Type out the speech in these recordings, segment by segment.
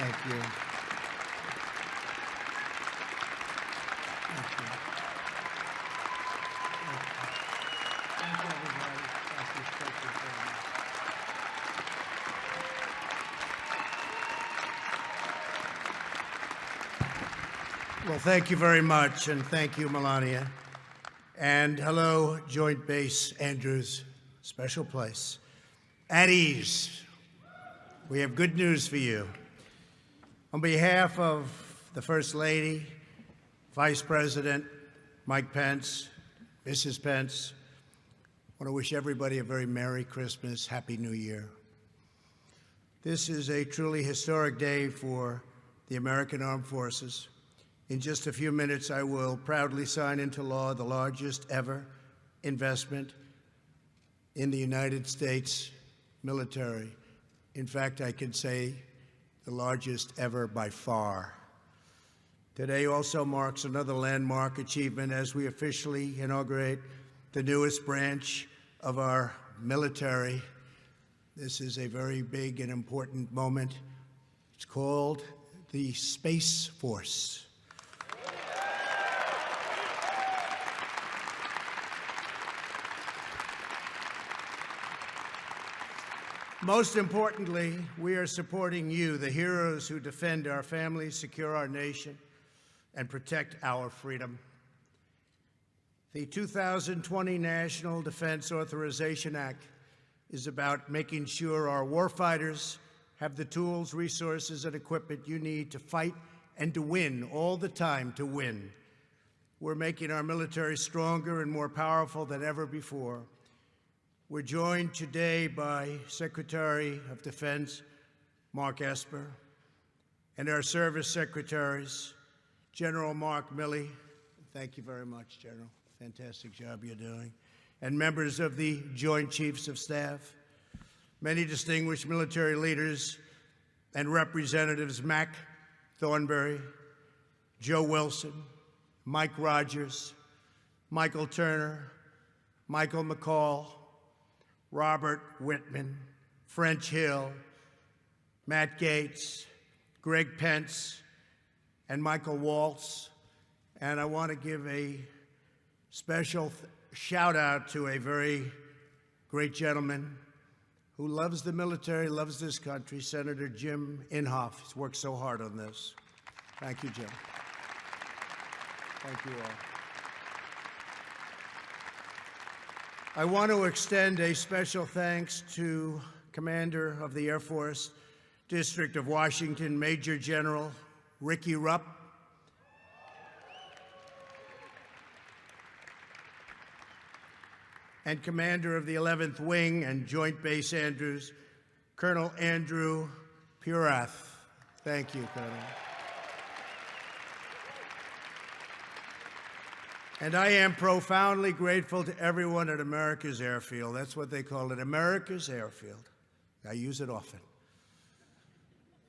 Thank you. Well, thank you very much, and thank you, Melania. And hello, Joint Base Andrews, special place. At ease. We have good news for you. On behalf of the First Lady, Vice President Mike Pence, Mrs. Pence, I want to wish everybody a very Merry Christmas, Happy New Year. This is a truly historic day for the American Armed Forces. In just a few minutes, I will proudly sign into law the largest ever investment in the United States military. In fact, I can say the largest ever by far. Today also marks another landmark achievement as we officially inaugurate the newest branch of our military. This is a very big and important moment. It's called the Space Force. Most importantly, we are supporting you, the heroes who defend our families, secure our nation, and protect our freedom. The 2020 National Defense Authorization Act is about making sure our warfighters have the tools, resources, and equipment you need to fight and to win, all the time to win. We're making our military stronger and more powerful than ever before. We're joined today by Secretary of Defense Mark Esper and our service secretaries, General Mark Milley. Thank you very much, General. Fantastic job you're doing. And members of the Joint Chiefs of Staff, many distinguished military leaders and representatives, Mac Thornberry, Joe Wilson, Mike Rogers, Michael Turner, Michael McCall, Robert Whitman, French Hill, Matt Gaetz, Greg Pence, and Michael Waltz. And I want to give a special shout out to a very great gentleman who loves the military, loves this country, Senator Jim Inhofe. He's worked so hard on this. Thank you, Jim. Thank you all. I want to extend a special thanks to Commander of the Air Force, District of Washington, Major General Ricky Rupp, and Commander of the 11th Wing and Joint Base Andrews, Colonel Andrew Purath. Thank you, Colonel. And I am profoundly grateful to everyone at America's Airfield. That's what they call it, America's Airfield. I use it often.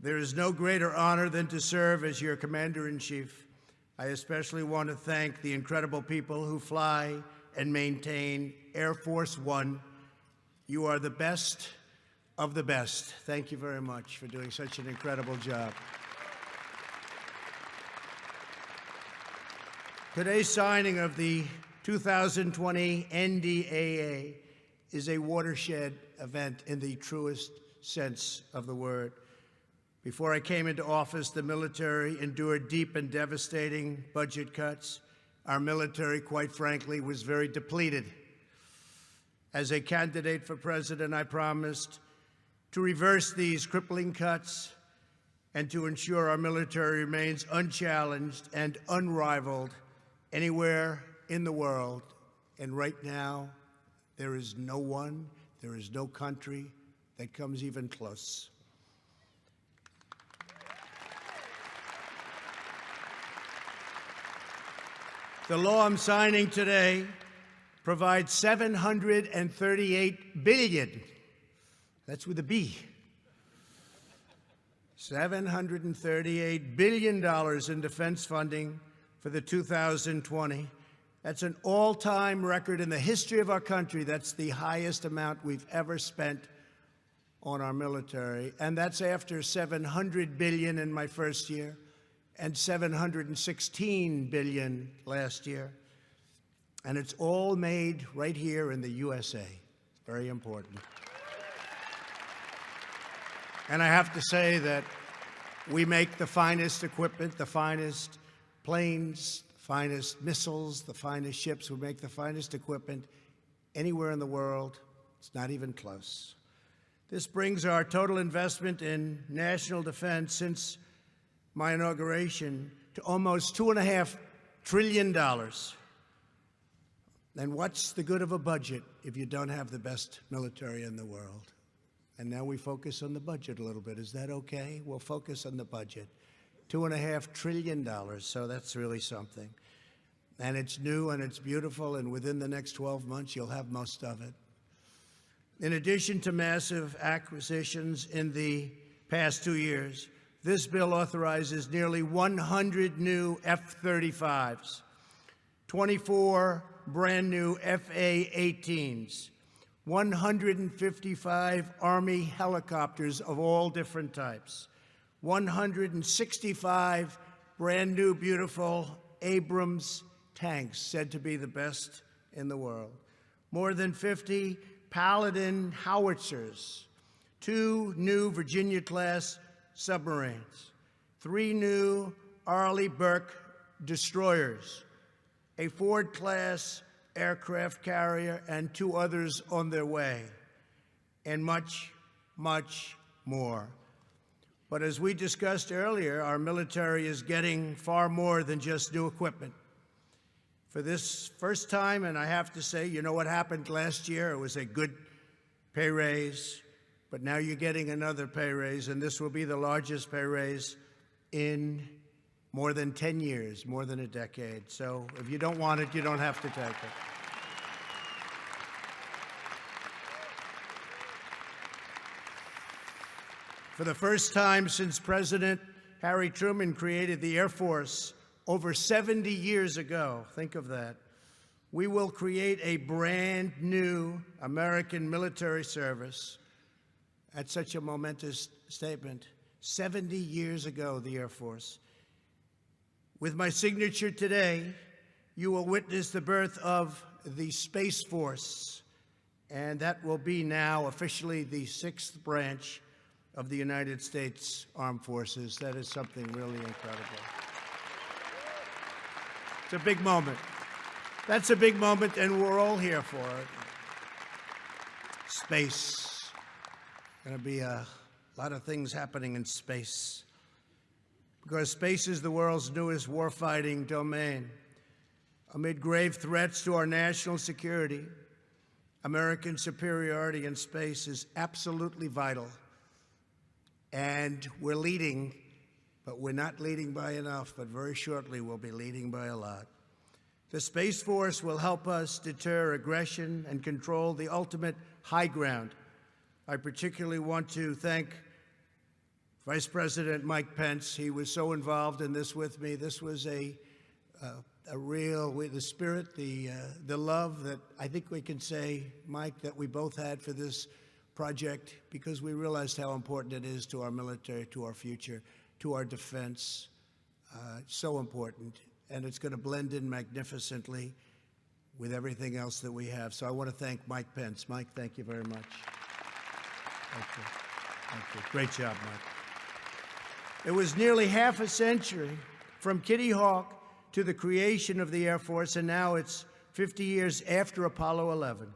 There is no greater honor than to serve as your Commander-in-Chief. I especially want to thank the incredible people who fly and maintain Air Force One. You are the best of the best. Thank you very much for doing such an incredible job. Today's signing of the 2020 NDAA is a watershed event in the truest sense of the word. Before I came into office, the military endured deep and devastating budget cuts. Our military, quite frankly, was very depleted. As a candidate for president, I promised to reverse these crippling cuts and to ensure our military remains unchallenged and unrivaled anywhere in the world. And right now, there is no one, there is no country that comes even close. The law I'm signing today provides $738 billion. That's with a B. $738 billion in defense funding for the 2020. That's an all-time record in the history of our country. That's the highest amount we've ever spent on our military, and that's after $700 billion in my first year and $716 billion last year. And it's all made right here in the USA. Very important. And I have to say that we make the finest equipment, the finest planes, the finest missiles, the finest ships. We make the finest equipment anywhere in the world. It's not even close. This brings our total investment in national defense since my inauguration to almost $2.5 trillion. And what's the good of a budget if you don't have the best military in the world? And now we focus on the budget a little bit. Is that okay? We'll focus on the budget. $2.5 trillion, so that's really something. And it's new and it's beautiful, and within the next 12 months, you'll have most of it. In addition to massive acquisitions in the past 2 years, this bill authorizes nearly 100 new F-35s, 24 brand new FA-18s, 155 Army helicopters of all different types, 165 brand new beautiful Abrams tanks, said to be the best in the world, more than 50 Paladin howitzers, 2 new Virginia-class submarines, 3 new Arleigh Burke destroyers, a Ford-class aircraft carrier, and 2 others on their way, and much, much more. But as we discussed earlier, our military is getting far more than just new equipment. For this first time, and I have to say, you know what happened last year? It was a good pay raise, but now you're getting another pay raise, and this will be the largest pay raise in more than 10 years, more than a decade. So if you don't want it, you don't have to take it. For the first time since President Harry Truman created the Air Force over 70 years ago, think of that, we will create a brand new American military service. That's such a momentous statement. 70 years ago, the Air Force. With my signature today, you will witness the birth of the Space Force, and that will be now officially the 6th branch of the United States Armed Forces. That is something really incredible. It's a big moment. That's a big moment, and we're all here for it. Space. Going to be a lot of things happening in space, because space is the world's newest warfighting domain. Amid grave threats to our national security, American superiority in space is absolutely vital. And we're leading, but we're not leading by enough, but very shortly we'll be leading by a lot. The Space Force will help us deter aggression and control the ultimate high ground. I particularly want to thank Vice President Mike Pence. He was so involved in this with me. This was a real, the spirit, the love that I think we can say, Mike, that we both had for this project, because we realized how important it is to our military, to our future, to our defense. So important. And it's going to blend in magnificently with everything else that we have. So I want to thank Mike Pence. Mike, thank you very much. Thank you. Thank you. Great job, Mike. It was nearly half a century from Kitty Hawk to the creation of the Air Force, and now it's 50 years after Apollo 11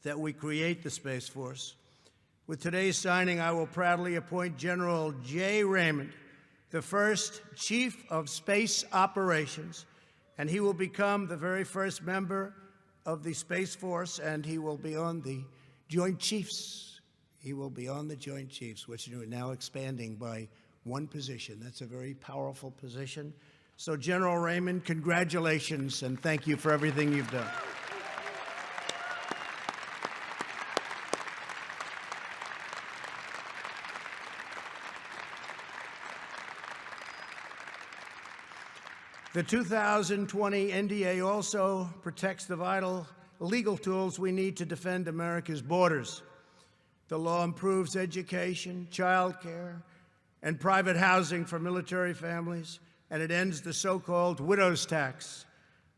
that we create the Space Force. With today's signing, I will proudly appoint General J. Raymond, the first Chief of Space Operations, and he will become the very first member of the Space Force, and he will be on the Joint Chiefs. He will be on the Joint Chiefs, which are now expanding by 1 position. That's a very powerful position. So, General Raymond, congratulations, and thank you for everything you've done. The 2020 NDA also protects the vital legal tools we need to defend America's borders. The law improves education, child care, and private housing for military families, and it ends the so-called widow's tax,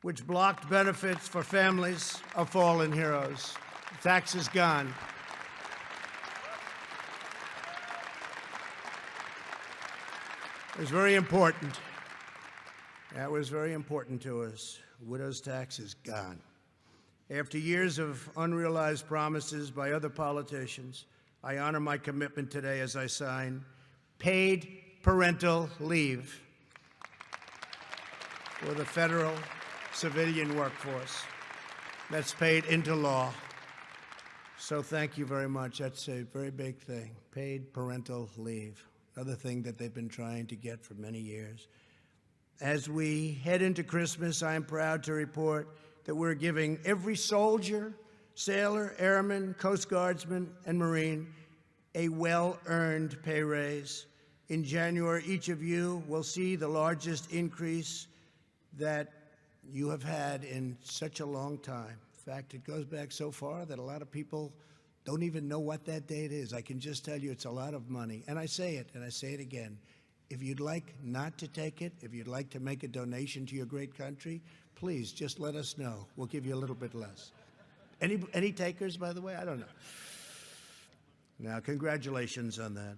which blocked benefits for families of fallen heroes. The tax is gone. It was very important. That was very important to us. Widow's tax is gone. After years of unrealized promises by other politicians, I honor my commitment today as I sign paid parental leave for the federal civilian workforce. That's paid into law. So thank you very much. That's a very big thing, paid parental leave, another thing that they've been trying to get for many years. As we head into Christmas, I am proud to report that we're giving every soldier, sailor, airman, Coast Guardsman, and Marine a well-earned pay raise. In January, each of you will see the largest increase that you have had in such a long time. In fact, it goes back so far that a lot of people don't even know what that date is. I can just tell you it's a lot of money. And I say it, and I say it again. If you'd like not to take it, if you'd like to make a donation to your great country, please just let us know. We'll give you a little bit less. Any takers, by the way? I don't know. Now, congratulations on that.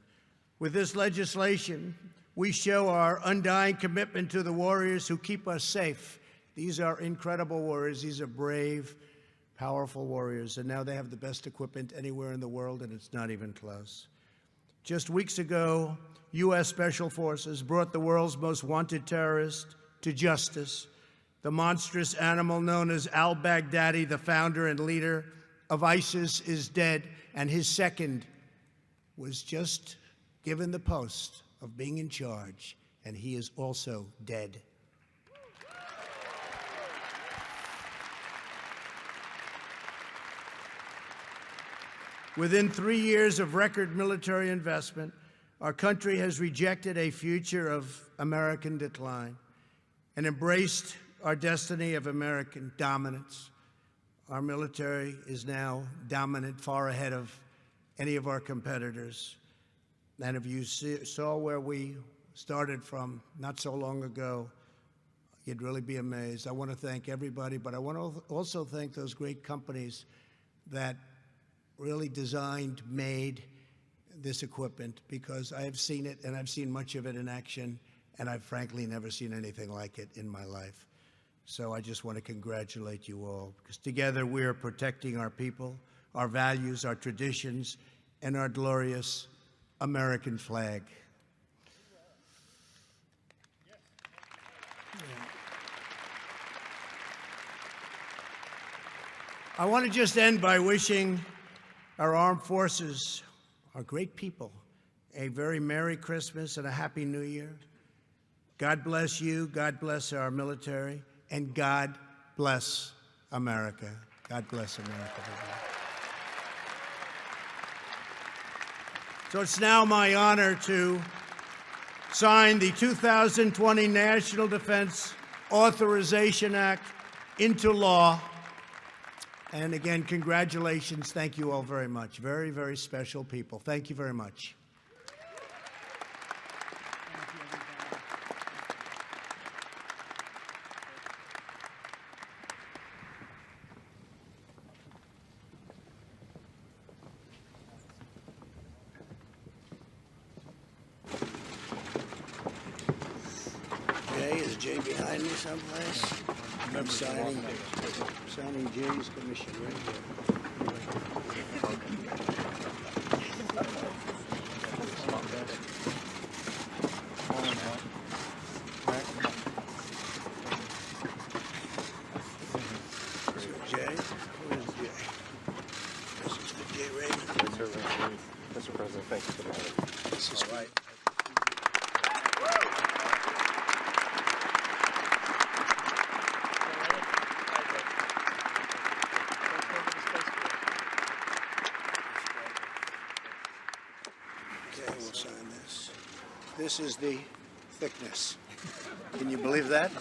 With this legislation, we show our undying commitment to the warriors who keep us safe. These are incredible warriors. These are brave, powerful warriors, and now they have the best equipment anywhere in the world, and it's not even close. Just weeks ago, U.S. Special Forces brought the world's most wanted terrorist to justice, the monstrous animal known as al-Baghdadi, the founder and leader of ISIS, is dead, and his second was just given the post of being in charge, and he is also dead. Within 3 years of record military investment, our country has rejected a future of American decline and embraced our destiny of American dominance. Our military is now dominant, far ahead of any of our competitors. And if you saw where we started from not so long ago, you'd really be amazed. I want to thank everybody, but I want to also thank those great companies that really designed, made this equipment, because I have seen it, and I've seen much of it in action, and I've frankly never seen anything like it in my life. So I just want to congratulate you all, because together we are protecting our people, our values, our traditions, and our glorious American flag. I want to just end by wishing our armed forces, our great people, a very Merry Christmas and a Happy New Year. God bless you, God bless our military, and God bless America. God bless America. So it's now my honor to sign the 2020 National Defense Authorization Act into law. And again, congratulations. Thank you all very much. Very, very special people. Thank you very much. Jay, is Jay behind me someplace? I'm signing Jay's commission right here. So Jay, who is Jay? This is for Jay Raymond. Mr. President, thank you for that. This is right. We'll sign this. This is the thickness. Can you believe that?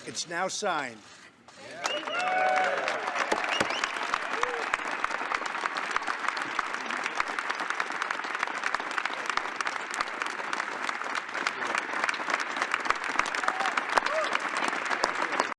It's now signed.